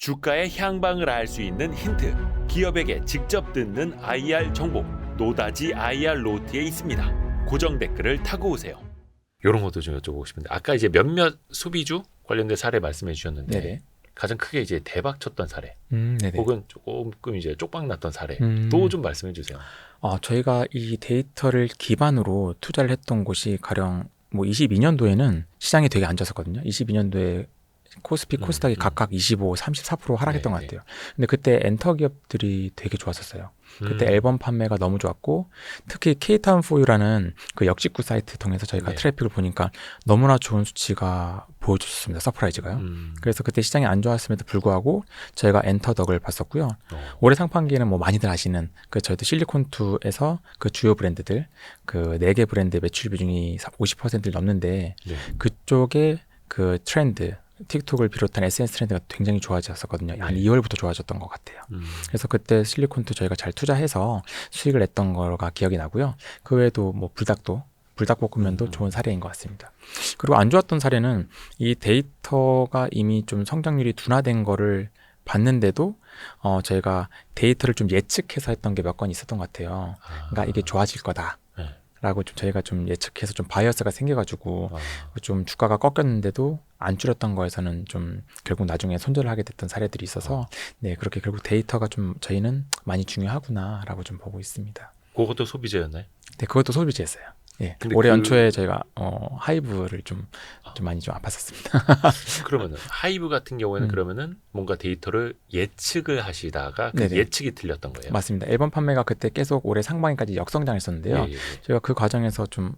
주가의 향방을 알 수 있는 힌트, 기업에게 직접 듣는 IR 정보, 노다지 IR 노트에 있습니다. 고정 댓글을 타고 오세요. 이런 것도 좀 여쭤보고 싶은데, 아까 이제 몇몇 소비주 관련된 사례 말씀해 주셨는데, 네네. 가장 크게 이제 대박 쳤던 사례, 네네. 혹은 조금 이제 쪽박 났던 사례, 또 좀 말씀해 주세요. 저희가 이 데이터를 기반으로 투자를 했던 곳이 가령 뭐 22년도에는 시장이 되게 안 좋았었거든요. 22년도에 코스피, 코스닥이 각각 25, 34% 하락했던 것 같아요. 근데 그때 엔터 기업들이 되게 좋았었어요. 그때 앨범 판매가 너무 좋았고, 특히 K타운4U라는 그 역직구 사이트 통해서 저희가 트래픽을 보니까 너무나 좋은 수치가 보여줬습니다. 서프라이즈가요. 그래서 그때 시장이 안 좋았음에도 불구하고 저희가 엔터덕을 봤었고요. 올해 상반기에는 뭐 많이들 아시는 그 저희도 실리콘2에서 그 주요 브랜드들 그 4개 브랜드 매출 비중이 50%를 넘는데 그쪽에 그 트렌드, 틱톡을 비롯한 SNS 트렌드가 굉장히 좋아졌었거든요. 한 2월부터 좋아졌던 것 같아요. 그래서 그때 실리콘도 저희가 잘 투자해서 수익을 냈던 거가 기억이 나고요. 그 외에도 뭐 불닭볶음면도 좋은 사례인 것 같습니다. 그리고 안 좋았던 사례는 이 데이터가 이미 좀 성장률이 둔화된 거를 봤는데도 저희가 데이터를 좀 예측해서 했던 게 몇 건 있었던 것 같아요. 그러니까 이게 좋아질 거다. 라고 좀 저희가 좀 예측해서 좀 바이어스가 생겨가지고 좀 주가가 꺾였는데도 안 줄였던 거에서는 좀 결국 나중에 손절을 하게 됐던 사례들이 있어서 네, 그렇게 결국 데이터가 좀 저희는 많이 중요하구나라고 좀 보고 있습니다. 그것도 소비재였나요? 네, 그것도 소비재였어요. 예, 근데 올해 연초에 저희가 하이브를 좀 많이 좀 아팠었습니다. 그러면은 하이브 같은 경우에는 그러면은 뭔가 데이터를 예측을 하시다가 그 네네. 예측이 틀렸던 거예요. 맞습니다. 앨범 판매가 그때 계속 올해 상반기까지 역성장했었는데요. 저희가 그 과정에서 좀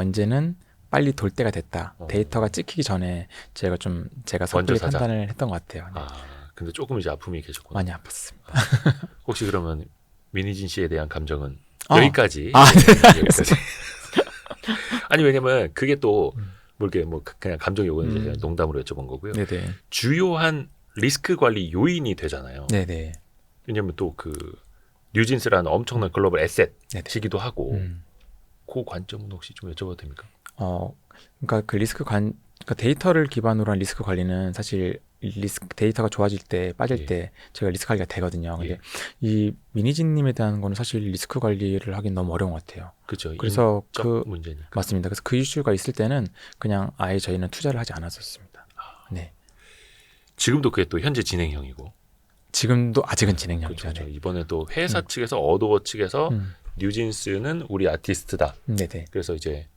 이제는 빨리 돌 때가 됐다. 데이터가 찍히기 전에 제가 섣불리 판단을 했던 것 같아요. 네. 근데 조금 이제 아픔이 계셨구나. 많이 아팠습니다. 혹시 그러면 민희진 씨에 대한 감정은 여기까지. 네. 여기까지. 아니 왜냐면 그게 또 모르게 뭐 그냥 감정 요구는 제가 농담으로 여쭤본 거고요. 네네. 주요한 리스크 관리 요인이 되잖아요. 네네. 왜냐면 또 그 뉴진스라는 엄청난 글로벌 에셋이기도 하고 그 관점은 혹시 좀 여쭤봐도 됩니까? 그러니까 그러니까 데이터를 기반으로 한 리스크 관리는 사실 데이터가 좋아질 때 빠질 때 제가 리스크 관리가 되거든요. 근데 이 민희진님에 대한 거는 사실 리스크 관리를 하긴 너무 어려운 것 같아요. 그렇죠. 그래서 문제니까. 맞습니다. 그래서 그 이슈가 있을 때는 그냥 아예 저희는 투자를 하지 않았었습니다. 네. 지금도 그게 또 현재 진행형이고. 지금도 아직은 진행형이죠. 그렇죠. 이번에 또 회사 측에서 어도어 측에서 뉴진스는 우리 아티스트다. 네네. 그래서 이제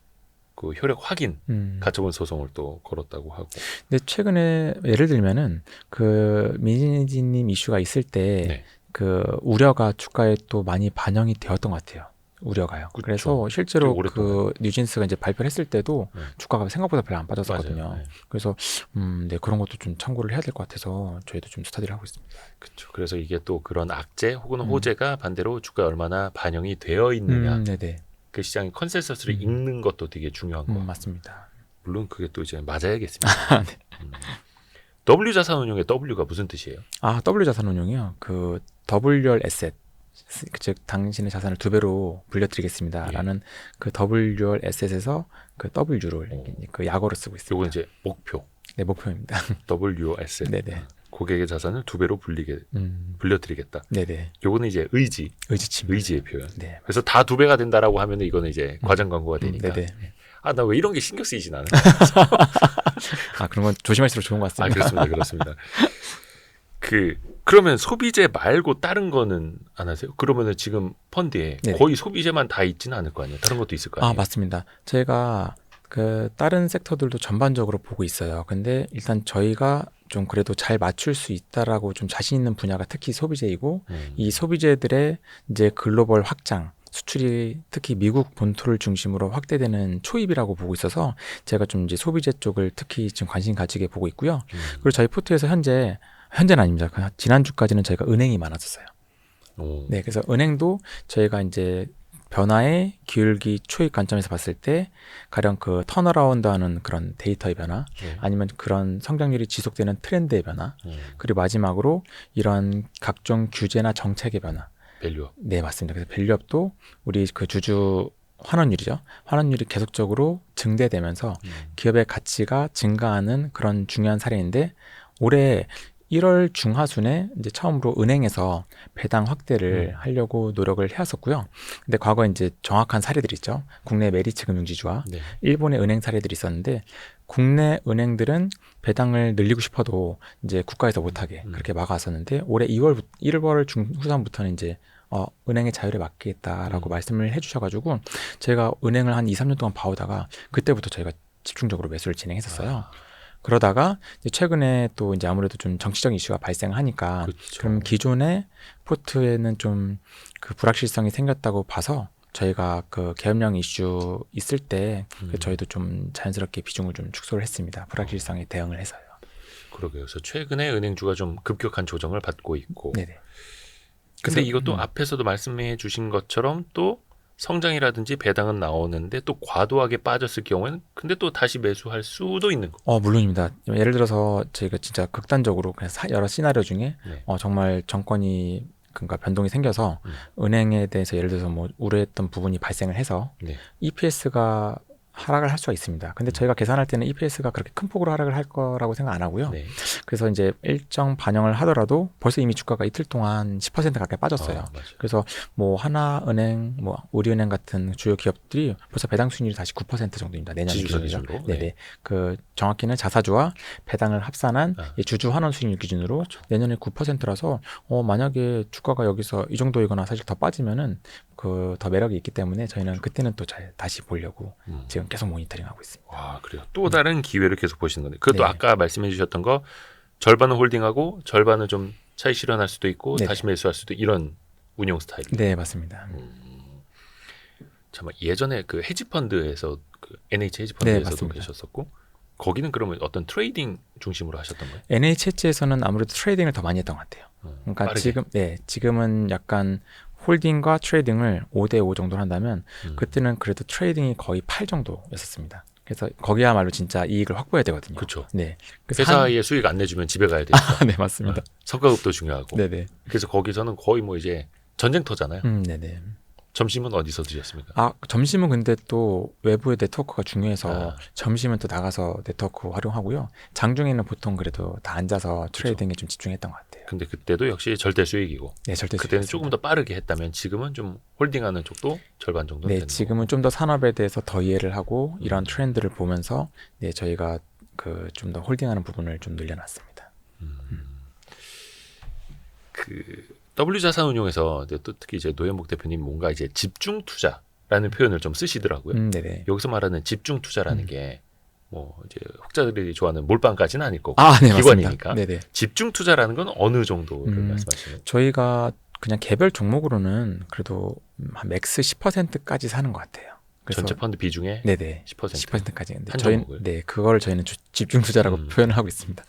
그 효력 확인 가처분 소송을 또 걸었다고 하고. 근데 최근에 예를 들면은 그 민희진님 이슈가 있을 때 그 우려가 주가에 또 많이 반영이 되었던 것 같아요. 우려가요. 그쵸. 그래서 실제로 그 뉴진스가 이제 발표를 했을 때도 주가가 생각보다 별로 안 빠졌었거든요. 그래서 네, 그런 것도 좀 참고를 해야 될 것 같아서 저희도 좀 스터디를 하고 있습니다. 그렇죠. 그래서 이게 또 그런 악재 혹은 호재가 반대로 주가에 얼마나 반영이 되어 있느냐. 네네. 그 시장의 컨센서스를 읽는 것도 되게 중요한 거. 맞습니다. 물론 그게 또 이제 맞아야겠습니다. 네. W 자산운용의 W가 무슨 뜻이에요? W 자산운용이요. 그 WR 에셋, 즉 당신의 자산을 2배로 불려드리겠습니다라는 그 WR 에셋에서 그 W를 그 약어로 쓰고 있습니다. 요건 이제 목표. 네, 목표입니다. WR 에셋. 네네. 고객의 자산을 2배로 불려드리겠다. 네네. 요거는 이제 의지의 표현. 네. 그래서 다 2배가 된다라고 하면 이거는 이제 과장 광고가 되니까. 네네. 나 왜 이런 게 신경 쓰이진 않아? 그런 건 조심할수록 좋은 것 같습니다. 그렇습니다. 그러면 소비재 말고 다른 거는 안 하세요? 그러면은 지금 펀드에 거의 소비재만 다 있지는 않을 거 아니에요? 다른 것도 있을 거 아니에요? 맞습니다. 제가 그 다른 섹터들도 전반적으로 보고 있어요. 근데 일단 저희가 좀 그래도 잘 맞출 수 있다라고 좀 자신 있는 분야가 특히 소비재이고 이 소비재들의 이제 글로벌 확장, 수출이 특히 미국 본토를 중심으로 확대되는 초입이라고 보고 있어서 제가 좀 이제 소비재 쪽을 특히 지금 관심 가지게 보고 있고요. 그리고 저희 포트에서 현재는 아닙니다. 지난주까지는 저희가 은행이 많았었어요. 네, 그래서 은행도 저희가 이제 변화의 기울기 초입 관점에서 봤을 때 가령 그 턴어라운드하는 그런 데이터의 변화 아니면 그런 성장률이 지속되는 트렌드의 변화 그리고 마지막으로 이런 각종 규제나 정책의 변화 밸류업. 네, 맞습니다. 그래서 밸류업도 우리 그 주주 환원율이죠. 환원율이 계속적으로 증대되면서 기업의 가치가 증가하는 그런 중요한 사례인데 올해 1월 중하순에 이제 처음으로 은행에서 배당 확대를 하려고 노력을 해왔었고요. 근데 과거 이제 정확한 사례들이 있죠. 국내 메리츠 금융지주와 네. 일본의 은행 사례들이 있었는데 국내 은행들은 배당을 늘리고 싶어도 이제 국가에서 못하게 그렇게 막아왔었는데 올해 1월 중후반부터는 이제 은행의 자율에 맡기겠다라고 말씀을 해주셔가지고 제가 은행을 한 2, 3년 동안 봐오다가 그때부터 저희가 집중적으로 매수를 진행했었어요. 그러다가 이제 최근에 또 이제 아무래도 좀 정치적인 이슈가 발생하니까 그렇죠. 그럼 기존의 포트에는 좀 그 불확실성이 생겼다고 봐서 저희가 그 계엄령 이슈 있을 때 저희도 좀 자연스럽게 비중을 좀 축소를 했습니다. 불확실성에 대응을 해서요. 그러게요. 그래서 최근에 은행주가 좀 급격한 조정을 받고 있고. 네네. 근데 이것도 앞에서도 말씀해 주신 것처럼 또 성장이라든지 배당은 나오는데 또 과도하게 빠졌을 경우에는 근데 또 다시 매수할 수도 있는 거. 물론입니다. 예를 들어서 저희가 진짜 극단적으로 그냥 여러 시나리오 중에 네. 정말 정권이 그러니까 변동이 생겨서 은행에 대해서 예를 들어서 뭐 우려했던 부분이 발생을 해서 네. EPS가 하락을 할 수가 있습니다. 근데 저희가 계산할 때는 EPS가 그렇게 큰 폭으로 하락을 할 거라고 생각 안 하고요. 네. 그래서 이제 일정 반영을 하더라도 벌써 이미 주가가 이틀 동안 10% 가까이 빠졌어요. 맞아요. 그래서 뭐 하나은행, 뭐 우리은행 같은 주요 기업들이 벌써 배당 수익률이 다시 9% 정도입니다. 내년 지주사 기준이죠. 기준으로? 네네. 네. 그 정확히는 자사주와 배당을 합산한 이 주주 환원 수익률 기준으로 내년에 9%라서 만약에 주가가 여기서 이 정도이거나 사실 더 빠지면은 그 더 매력이 있기 때문에 저희는 그때는 또 다시 보려고 지금 계속 모니터링하고 있습니다. 와, 그래요. 또 다른 기회를 계속 보시는 건데 그것도 네. 아까 말씀해 주셨던 거 절반은 홀딩하고 절반은 좀 차익 실현할 수도 있고 네네. 다시 매수할 수도 이런 운용 스타일. 네, 맞습니다. 참 예전에 그 헤지펀드에서 그 NH 헤지펀드에서도 맞습니다. 계셨었고 거기는 그러면 어떤 트레이딩 중심으로 하셨던 거예요? NHH에서는 아무래도 트레이딩을 더 많이 했던 것 같아요. 그러니까 빠르게. 지금은 약간 홀딩과 트레이딩을 5대5 정도로 한다면 그때는 그래도 트레이딩이 거의 8 정도였었습니다. 그래서 거기야말로 진짜 이익을 확보해야 되거든요. 그렇죠. 네. 그래서 회사에 수익 안 내주면 집에 가야 되니까. 네, 맞습니다. 성과급도 중요하고. 네네. 그래서 거기서는 거의 뭐 이제 전쟁터잖아요. 네네. 점심은 어디서 드셨습니까? 점심은 근데 또 외부의 네트워크가 중요해서 아. 점심은 또 나가서 네트워크 활용하고요. 장중에는 보통 그래도 다 앉아서 트레이딩에 좀 집중했던 것 같아요. 근데 그때도 역시 절대 수익이고. 네, 절대 그때는 수익이었습니다. 조금 더 빠르게 했다면 지금은 좀 홀딩하는 쪽도 절반 정도 네, 되는 지금은 좀 더 산업에 대해서 더 이해를 하고 이런 트렌드를 보면서 네, 저희가 그 좀 더 홀딩하는 부분을 좀 늘려놨습니다. 그 W 자산 운용에서 이제 또 특히 이제 노현복 대표님 뭔가 이제 집중 투자라는 표현을 좀 쓰시더라고요. 네네. 여기서 말하는 집중 투자라는 게 뭐 이제 혹자들이 좋아하는 몰빵까지는 아닐 거고 네, 기관이니까 맞습니다. 네네. 집중 투자라는 건 어느 정도를 말씀하시는 거예요? 저희가 그냥 개별 종목으로는 그래도 한 맥스 10%까지 사는 것 같아요. 그래서 전체 펀드 비중의 네네. 10%. 10%까지. 한 종목을? 네, 그걸 저희는 집중 투자라고 표현을 하고 있습니다.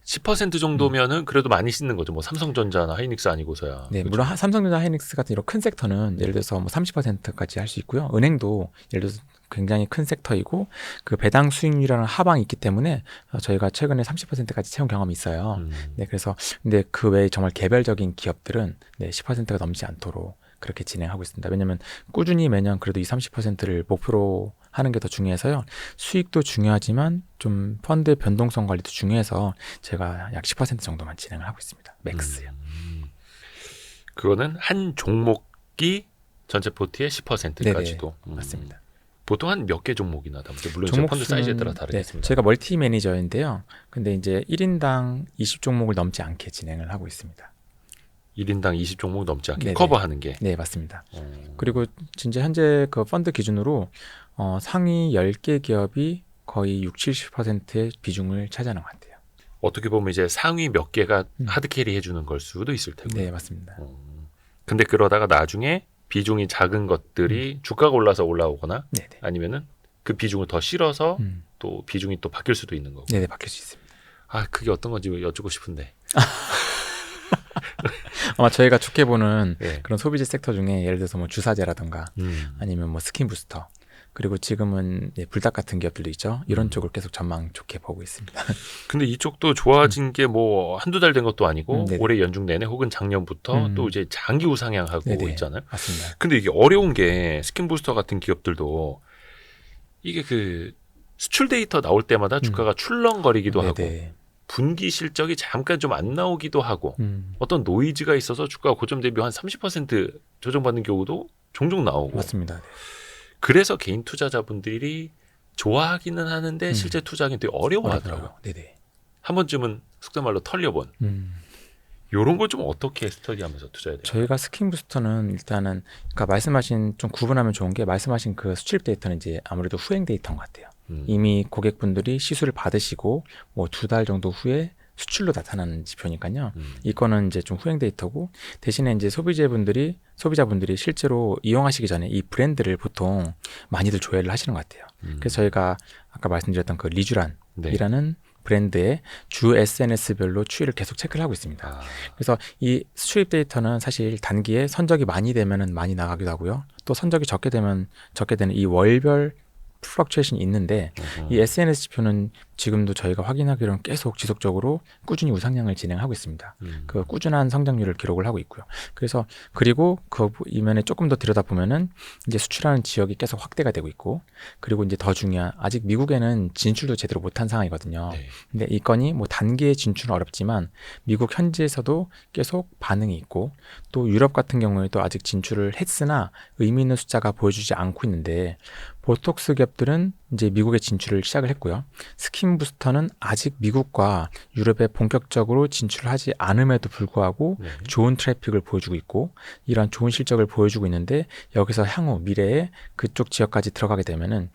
10% 정도면은 그래도 많이 씻는 거죠. 뭐 삼성전자나 하이닉스 아니고서야. 네, 그렇죠? 물론 삼성전자, 하이닉스 같은 이런 큰 섹터는 예를 들어서 뭐 30%까지 할 수 있고요. 은행도 예를 들어서 굉장히 큰 섹터이고 그 배당 수익률이라는 하방이 있기 때문에 저희가 최근에 30%까지 채운 경험이 있어요. 네, 그래서 근데 그 외에 정말 개별적인 기업들은 네, 10%가 넘지 않도록 그렇게 진행하고 있습니다. 왜냐하면 꾸준히 매년 그래도 30%를 목표로 하는 게 더 중요해서요. 수익도 중요하지만 좀 펀드의 변동성 관리도 중요해서 제가 약 10% 정도만 진행을 하고 있습니다. 맥스요. 그거는 한 종목이 전체 포트의 10%까지도. 맞습니다. 보통 한 몇 개 종목이나 담죠. 물론 이제 펀드 사이즈에 따라 다르겠습니다. 제가 멀티 매니저인데요. 근데 이제 1인당 20종목을 넘지 않게 진행을 하고 있습니다. 1인당 20종목 넘지 않게 네네. 커버하는 게. 네, 맞습니다. 그리고 진짜 현재 그 펀드 기준으로 상위 10개 기업이 거의 60-70%의 비중을 차지하는 것 같아요. 어떻게 보면 이제 상위 몇 개가 하드캐리 해주는 걸 수도 있을 테고요. 네, 맞습니다. 근데 그러다가 나중에 비중이 작은 것들이 주가가 올라서 올라오거나 네네. 아니면은 그 비중을 더 실어서 또 비중이 또 바뀔 수도 있는 거고. 네네, 바뀔 수 있습니다. 그게 어떤 건지 여쭙고 싶은데. 아마 저희가 좋게 보는 네. 그런 소비재 섹터 중에 예를 들어서 뭐 주사제라든가 아니면 뭐 스킨 부스터 그리고 지금은 불닭 같은 기업들도 있죠. 이런 쪽을 계속 전망 좋게 보고 있습니다. 근데 이쪽도 좋아진 게 뭐 한두 달 된 것도 아니고 네네. 올해 연중 내내 혹은 작년부터 또 이제 장기 우상향하고 네네. 있잖아요. 맞습니다. 근데 이게 어려운 게 스킨 부스터 같은 기업들도 이게 그 수출 데이터 나올 때마다 주가가 출렁거리기도 하고 네네. 분기 실적이 잠깐 좀 안 나오기도 하고 어떤 노이즈가 있어서 주가가 고점 대비 한 30% 조정받는 경우도 종종 나오고 맞습니다. 네. 그래서 개인 투자자분들이 좋아하기는 하는데 실제 투자하기 되게 어려워하더라고요. 네네. 한 번쯤은 속된 말로 털려본 이런 걸 좀 어떻게 스터디하면서 투자해야 돼요? 저희가 스킨 부스터는 일단은 그러니까 말씀하신 좀 구분하면 좋은 게 말씀하신 그 수출입 데이터는 이제 아무래도 후행 데이터인 것 같아요. 이미 고객분들이 시술을 받으시고 뭐 2달 정도 후에 수출로 나타나는 지표니까요. 이거는 이제 좀 후행 데이터고 대신에 이제 소비자분들이 실제로 이용하시기 전에 이 브랜드를 보통 많이들 조회를 하시는 것 같아요. 그래서 저희가 아까 말씀드렸던 그 리쥬란이라는 브랜드의 주 SNS별로 추이를 계속 체크를 하고 있습니다. 그래서 이 수출입 데이터는 사실 단기에 선적이 많이 되면은 많이 나가기도 하고요. 또 선적이 적게 되면 적게 되는 이 월별 플럭츄에이션이 있는데 이 SNS 지표는 지금도 저희가 확인하기로는 계속 지속적으로 꾸준히 우상향을 진행하고 있습니다. 그 꾸준한 성장률을 기록을 하고 있고요. 그래서 그리고 그 이면에 조금 더 들여다보면은 이제 수출하는 지역이 계속 확대가 되고 있고 그리고 이제 더 중요한 아직 미국에는 진출도 제대로 못한 상황이거든요. 네. 근데 이 건이 뭐 단기에 진출은 어렵지만 미국 현지에서도 계속 반응이 있고 또 유럽 같은 경우에도 아직 진출을 했으나 의미 있는 숫자가 보여주지 않고 있는데 보톡스 기업들은 이제 미국에 진출을 시작을 했고요. 스킨 부스터는 아직 미국과 유럽에 본격적으로 진출하지 않음에도 불구하고 좋은 트래픽을 보여주고 있고 이런 좋은 실적을 보여주고 있는데 여기서 향후 미래에 그쪽 지역까지 들어가게 되면은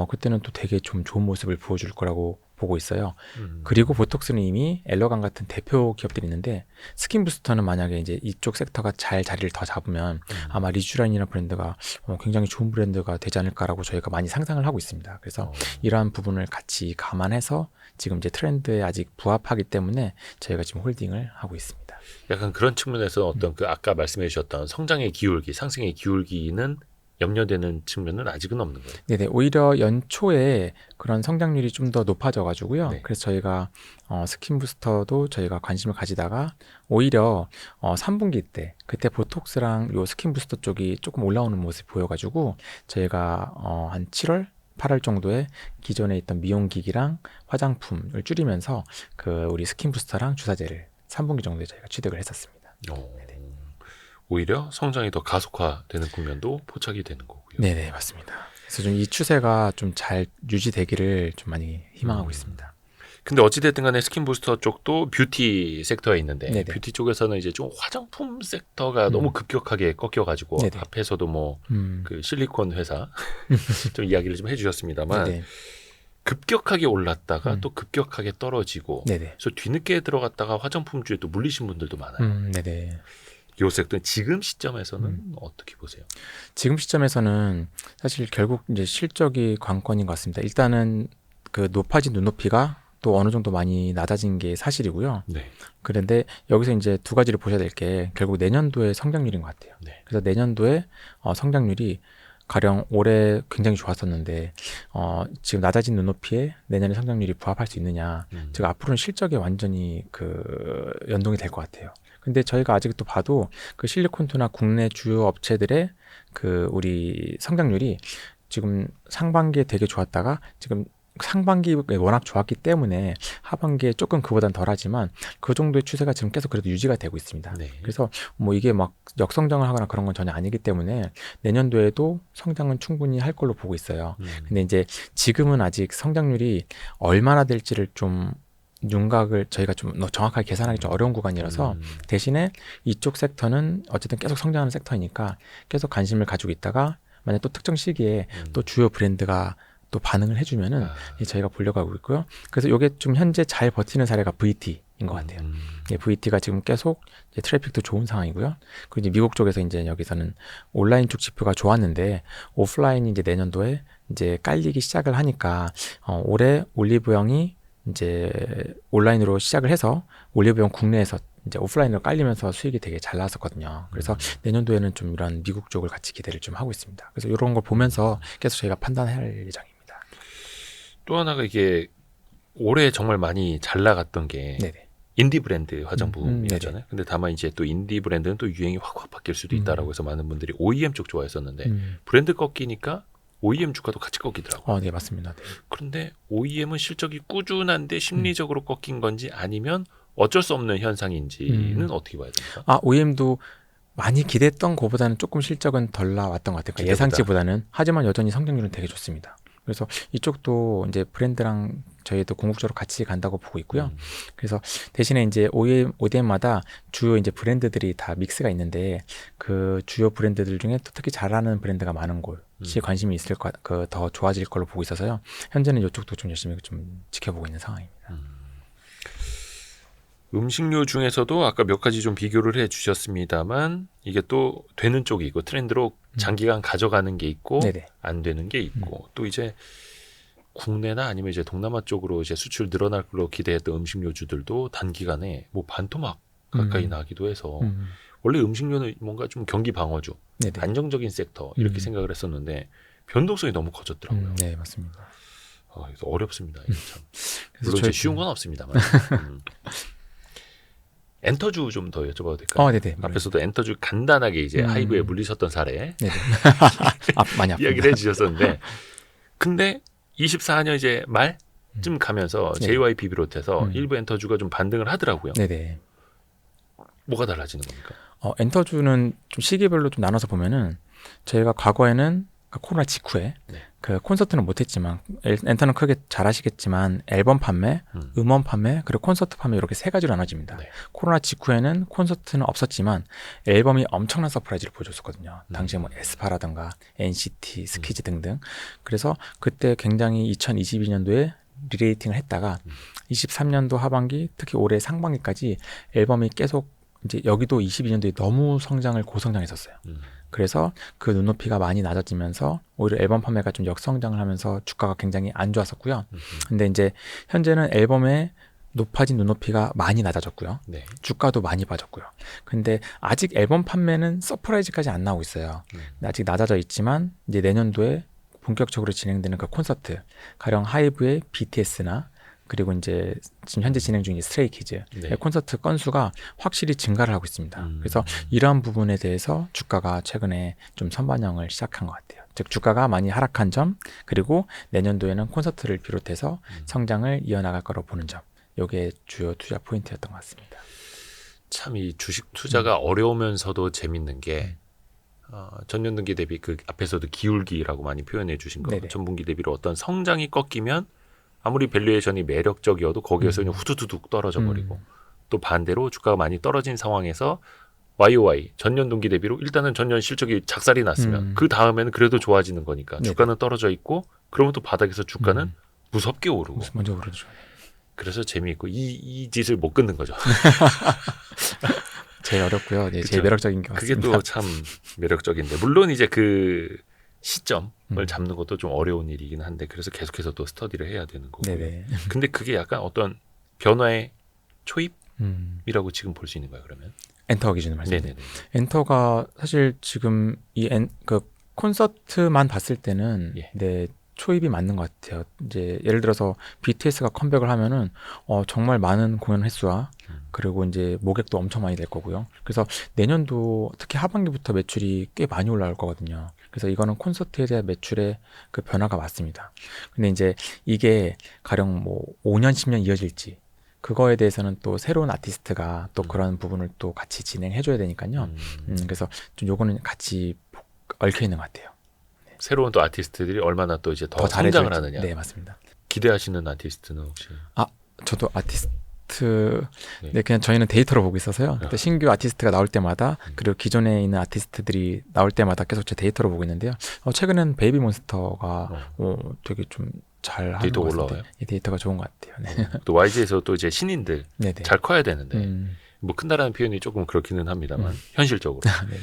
그때는 또 되게 좀 좋은 모습을 보여줄 거라고 보고 있어요. 그리고 보톡스는 이미 엘러간 같은 대표 기업들이 있는데 스킨 부스터는 만약에 이제 이쪽 섹터가 잘 자리를 더 잡으면 아마 리쥬란이라는 브랜드가 굉장히 좋은 브랜드가 되지 않을까라고 저희가 많이 상상을 하고 있습니다. 그래서 이러한 부분을 같이 감안해서 지금 이제 트렌드에 아직 부합하기 때문에 저희가 지금 홀딩을 하고 있습니다. 약간 그런 측면에서 어떤 그 아까 말씀해 주셨던 성장의 기울기, 상승의 기울기는 염려되는 측면은 아직은 없는 거예요. 네네. 오히려 연초에 그런 성장률이 좀 더 높아져가지고요. 네. 그래서 저희가 스킨 부스터도 저희가 관심을 가지다가 오히려 3분기 때 그때 보톡스랑 요 스킨 부스터 쪽이 조금 올라오는 모습이 보여가지고 저희가 한 7월 8월 정도에 기존에 있던 미용기기랑 화장품을 줄이면서 그 우리 스킨 부스터랑 주사제를 3분기 정도에 저희가 취득을 했었습니다. 오히려 성장이 더 가속화되는 국면도 포착이 되는 거고요. 네네, 맞습니다. 그래서 좀 이 추세가 좀 잘 유지되기를 좀 많이 희망하고 있습니다. 근데 어찌됐든 간에 스킨 부스터 쪽도 뷰티 섹터에 있는데 네네. 뷰티 쪽에서는 이제 좀 화장품 섹터가 너무 급격하게 꺾여가지고 네네. 앞에서도 뭐 그 실리콘 회사 좀 이야기를 좀 해주셨습니다만 네네. 급격하게 올랐다가 또 급격하게 떨어지고 네네. 그래서 뒤늦게 들어갔다가 화장품주에 또 물리신 분들도 많아요. 네네. 요 섹터는 지금 시점에서는 어떻게 보세요? 지금 시점에서는 사실 결국 이제 실적이 관건인 것 같습니다. 일단은 그 높아진 눈높이가 또 어느 정도 많이 낮아진 게 사실이고요. 네. 그런데 여기서 이제 두 가지를 보셔야 될 게 결국 내년도의 성장률인 것 같아요. 네. 그래서 내년도에 성장률이 가령 올해 굉장히 좋았었는데 지금 낮아진 눈높이에 내년에 성장률이 부합할 수 있느냐. 즉 앞으로는 실적에 완전히 그 연동이 될 것 같아요. 근데 저희가 아직도 봐도 그 실리콘투나 국내 주요 업체들의 그 우리 성장률이 지금 상반기에 되게 좋았다가 지금 상반기에 워낙 좋았기 때문에 하반기에 조금 그보단 덜하지만 그 정도의 추세가 지금 계속 그래도 유지가 되고 있습니다. 네. 그래서 뭐 이게 막 역성장을 하거나 그런 건 전혀 아니기 때문에 내년도에도 성장은 충분히 할 걸로 보고 있어요. 근데 이제 지금은 아직 성장률이 얼마나 될지를 좀 윤곽을 저희가 좀 정확하게 계산하기 좀 어려운 구간이라서 대신에 이쪽 섹터는 어쨌든 계속 성장하는 섹터이니까 계속 관심을 가지고 있다가 만약 또 특정 시기에 또 주요 브랜드가 또 반응을 해주면은 저희가 보려고 하고 있고요. 그래서 이게 좀 현재 잘 버티는 사례가 VT인 것 같아요. VT가 지금 계속 이제 트래픽도 좋은 상황이고요. 그리고 이제 미국 쪽에서 이제 여기서는 온라인 쪽 지표가 좋았는데 오프라인이 이제 내년도에 이제 깔리기 시작을 하니까 올해 올리브영이 이제 온라인으로 시작을 해서 올리브영 국내에서 이제 오프라인으로 깔리면서 수익이 되게 잘 나왔었거든요. 그래서 내년도에는 좀 이런 미국 쪽을 같이 기대를 좀 하고 있습니다. 그래서 이런 걸 보면서 계속 저희가 판단할 예정입니다. 또 하나가 이게 올해 정말 많이 잘 나갔던 게 네네. 인디 브랜드 화장품이었잖아요. 네네. 근데 다만 이제 또 인디 브랜드는 또 유행이 확 바뀔 수도 있다라고 해서 많은 분들이 OEM 쪽 좋아했었는데 브랜드 꺾이니까 OEM 주가도 같이 꺾이더라고요. 네, 맞습니다. 네. 그런데 OEM은 실적이 꾸준한데 심리적으로 꺾인 건지 아니면 어쩔 수 없는 현상인지는 어떻게 봐야 됩니까? OEM도 많이 기대했던 것보다는 조금 실적은 덜 나왔던 것 같아요. 그러니까 예상치보다는. 하지만 여전히 성장률은 되게 좋습니다. 그래서 이쪽도 이제 브랜드랑 저희도 궁극적으로 같이 간다고 보고 있고요. 그래서 대신에 이제 ODM마다 주요 이제 브랜드들이 다 믹스가 있는데 그 주요 브랜드들 중에 또 특히 잘하는 브랜드가 많은 곳이 관심이 있을 더 좋아질 걸로 보고 있어서요. 현재는 이쪽도 좀 열심히 좀 지켜보고 있는 상황입니다. 음식료 중에서도 아까 몇 가지 좀 비교를 해주셨습니다만 이게 또 되는 쪽이 있고 트렌드로 장기간 가져가는 게 있고 네네. 안 되는 게 있고 또 이제 국내나 아니면 이제 동남아 쪽으로 이제 수출 늘어날 걸로 기대했던 음식료주들도 단기간에 뭐 반토막 가까이 나기도 해서 원래 음식료는 뭔가 좀 경기 방어주, 네네. 안정적인 섹터 이렇게 생각을 했었는데 변동성이 너무 커졌더라고요. 네, 맞습니다. 그래서 어렵습니다. 이게 참. 그래서 물론 이제 쉬운 건 없습니다만. 엔터주 좀 더 여쭤봐도 될까요? 네네. 앞에서도 엔터주 간단하게 이제 하이브에 물리셨던 사례 네네. 많이 아픕니다. 이야기를 해주셨었는데, 근데 24년 이제 말쯤 가면서 네. JYP 비롯해서 일부 엔터주가 좀 반등을 하더라고요. 네네. 뭐가 달라지는 겁니까? 엔터주는 좀 시기별로 좀 나눠서 보면은 저희가 과거에는 코로나 직후에 네. 그 콘서트는 못했지만 엔터는 크게 잘 아시겠지만 앨범 판매, 음원 판매 그리고 콘서트 판매 이렇게 세 가지로 나눠집니다. 네. 코로나 직후에는 콘서트는 없었지만 앨범이 엄청난 서프라이즈를 보여줬었거든요. 당시에 뭐 에스파라든가 NCT, 스키즈 등등. 그래서 그때 굉장히 2022년도에 리레이팅을 했다가 23년도 하반기 특히 올해 상반기까지 앨범이 계속 이제 여기도 22년도에 너무 고성장했었어요. 그래서 그 눈높이가 많이 낮아지면서 오히려 앨범 판매가 좀 역성장을 하면서 주가가 굉장히 안 좋았었고요. 근데 이제 현재는 앨범의 높아진 눈높이가 많이 낮아졌고요. 네. 주가도 많이 빠졌고요. 근데 아직 앨범 판매는 서프라이즈까지 안 나오고 있어요. 아직 낮아져 있지만 이제 내년도에 본격적으로 진행되는 그 콘서트, 가령 하이브의 BTS나 그리고 이제 지금 현재 진행 중인 스트레이키즈 네. 콘서트 건수가 확실히 증가를 하고 있습니다. 그래서 이러한 부분에 대해서 주가가 최근에 좀 선반영을 시작한 것 같아요. 즉 주가가 많이 하락한 점 그리고 내년도에는 콘서트를 비롯해서 성장을 이어나갈 거로 보는 점 이게 주요 투자 포인트였던 것 같습니다. 참 이 주식 투자가 어려우면서도 재밌는 게 전년등기 대비 그 앞에서도 기울기라고 많이 표현해 주신 거 전분기 대비로 어떤 성장이 꺾이면 아무리 밸류에이션이 매력적이어도 거기에서 그냥 후두두둑 떨어져 버리고 또 반대로 주가가 많이 떨어진 상황에서 YOY 전년 동기 대비로 일단은 전년 실적이 작살이 났으면 그 다음에는 그래도 좋아지는 거니까 주가는 떨어져 있고 그러면 또 바닥에서 주가는 무섭게 오르고 먼저 오르죠. 그래서 재미있고 이 짓을 못 끊는 거죠. 제일 어렵고요. 네, 제일 매력적인 것 같습니다. 그게 또 참 매력적인데 물론 이제 그 시점을 잡는 것도 좀 어려운 일이긴 한데 그래서 계속해서 또 스터디를 해야 되는 거고요. 네네. 근데 그게 약간 어떤 변화의 초입이라고 지금 볼 수 있는 거예요. 그러면 엔터 기준으로 말씀드립니다. 네네네. 엔터가 사실 지금 그 콘서트만 봤을 때는 네, 초입이 맞는 것 같아요. 이제 예를 들어서 BTS가 컴백을 하면은 정말 많은 공연 횟수와 그리고 이제 모객도 엄청 많이 될 거고요. 그래서 내년도 특히 하반기부터 매출이 꽤 많이 올라올 거거든요. 그래서 이거는 콘서트에 대한 매출의 그 변화가 맞습니다. 근데 이제 이게 가령 뭐 5년, 10년 이어질지 그거에 대해서는 또 새로운 아티스트가 또 그런 부분을 또 같이 진행해줘야 되니까요. 그래서 좀 요거는 같이 얽혀 있는 것 같아요. 네. 새로운 또 아티스트들이 얼마나 또 이제 더 잘해줄지. 성장을 하느냐. 네, 맞습니다. 기대하시는 아티스트는 혹시? 저도 네, 그냥 저희는 데이터로 보고 있어서요. 그때 신규 아티스트가 나올 때마다 그리고 기존에 있는 아티스트들이 나올 때마다 계속 제 데이터로 보고 있는데요. 최근엔 베이비몬스터가 되게 좀 잘 하는 것 같은데 올라와요? 이 데이터가 좋은 것 같아요. 네. 또 YG에서 또 이제 신인들 네네. 잘 커야 되는데 뭐 큰다라는 표현이 조금 그렇기는 합니다만 현실적으로 네.